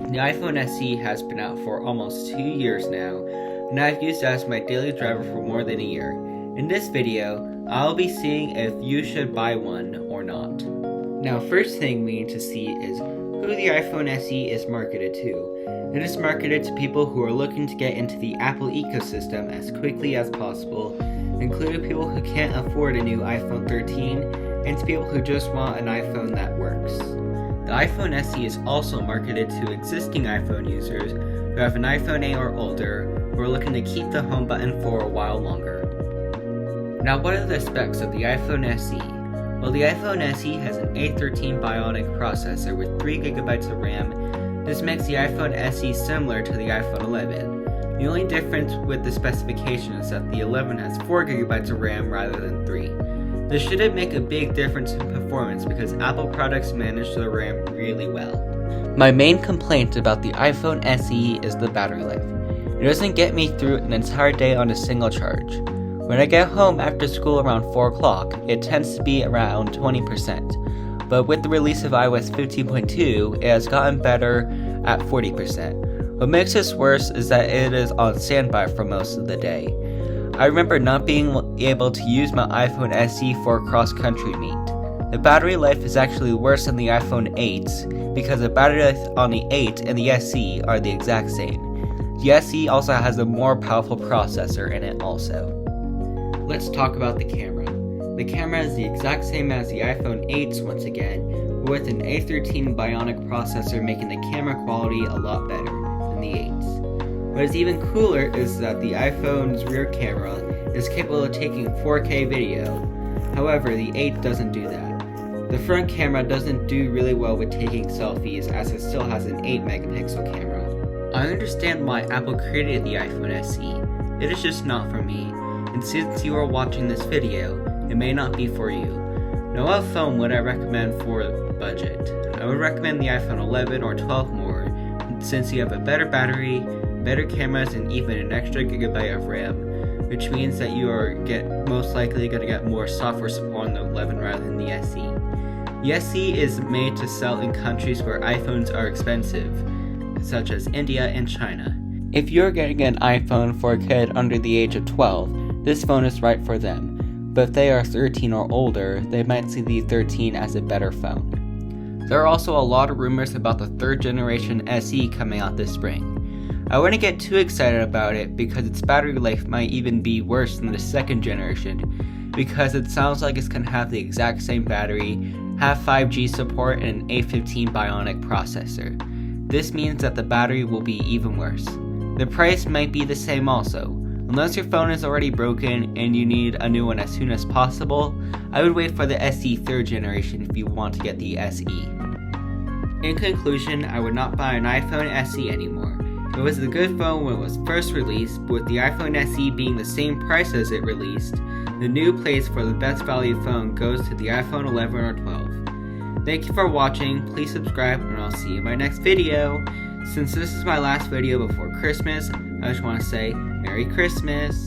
The iPhone SE has been out for almost 2 years now, and I've used it as my daily driver for more than a year. In this video, I'll be seeing if you should buy one or not. Now, first thing we need to see is who the iPhone SE is marketed to. It is marketed to people who are looking to get into the Apple ecosystem as quickly as possible, including people who can't afford a new iPhone 13, and to people who just want an iPhone that works. The iPhone SE is also marketed to existing iPhone users who have an iPhone 8 or older who are looking to keep the home button for a while longer. Now, what are the specs of the iPhone SE? Well, the iPhone SE has an A13 Bionic processor with 3GB of RAM. This makes the iPhone SE similar to the iPhone 11. The only difference with the specification is that the 11 has 4GB of RAM rather than 3. This shouldn't make a big difference in performance because Apple products manage the RAM really well. My main complaint about the iPhone SE is the battery life. It doesn't get me through an entire day on a single charge. When I get home after school around 4 o'clock, it tends to be around 20%. But with the release of iOS 15.2, it has gotten better at 40%. What makes this worse is that it is on standby for most of the day. I remember not being able to use my iPhone SE for a cross-country meet. The battery life is actually worse than the iPhone 8 because the battery life on the 8 and the SE are the exact same. The SE also has a more powerful processor in it also. Let's talk about the camera. The camera is the exact same as the iPhone 8's once again, but with an A13 Bionic processor making the camera quality a lot better than the 8's. What is even cooler is that the iPhone's rear camera is capable of taking 4K video. However, the 8 doesn't do that. The front camera doesn't do really well with taking selfies as it still has an 8 megapixel camera. I understand why Apple created the iPhone SE. It is just not for me. And since you are watching this video, it may not be for you. Now, what phone would I recommend for budget? I would recommend the iPhone 11 or 12 more, since you have a better battery, better cameras, and even an extra gigabyte of RAM, which means that you are most likely going to get more software support on the 11 rather than the SE. The SE is made to sell in countries where iPhones are expensive, such as India and China. If you're getting an iPhone for a kid under the age of 12, this phone is right for them, but if they are 13 or older, they might see the 13 as a better phone. There are also a lot of rumors about the 3rd generation SE coming out this spring. I wouldn't get too excited about it because its battery life might even be worse than the 2nd generation, because it sounds like it's going to have the exact same battery, have 5G support, and an A15 Bionic processor. This means that the battery will be even worse. The price might be the same also. Unless your phone is already broken and you need a new one as soon as possible, I would wait for the SE 3rd generation if you want to get the SE. In conclusion, I would not buy an iPhone SE anymore. It was a good phone when it was first released, but with the iPhone SE being the same price as it released, the new place for the best value phone goes to the iPhone 11 or 12. Thank you for watching, please subscribe, and I'll see you in my next video. Since this is my last video before Christmas, I just want to say Merry Christmas!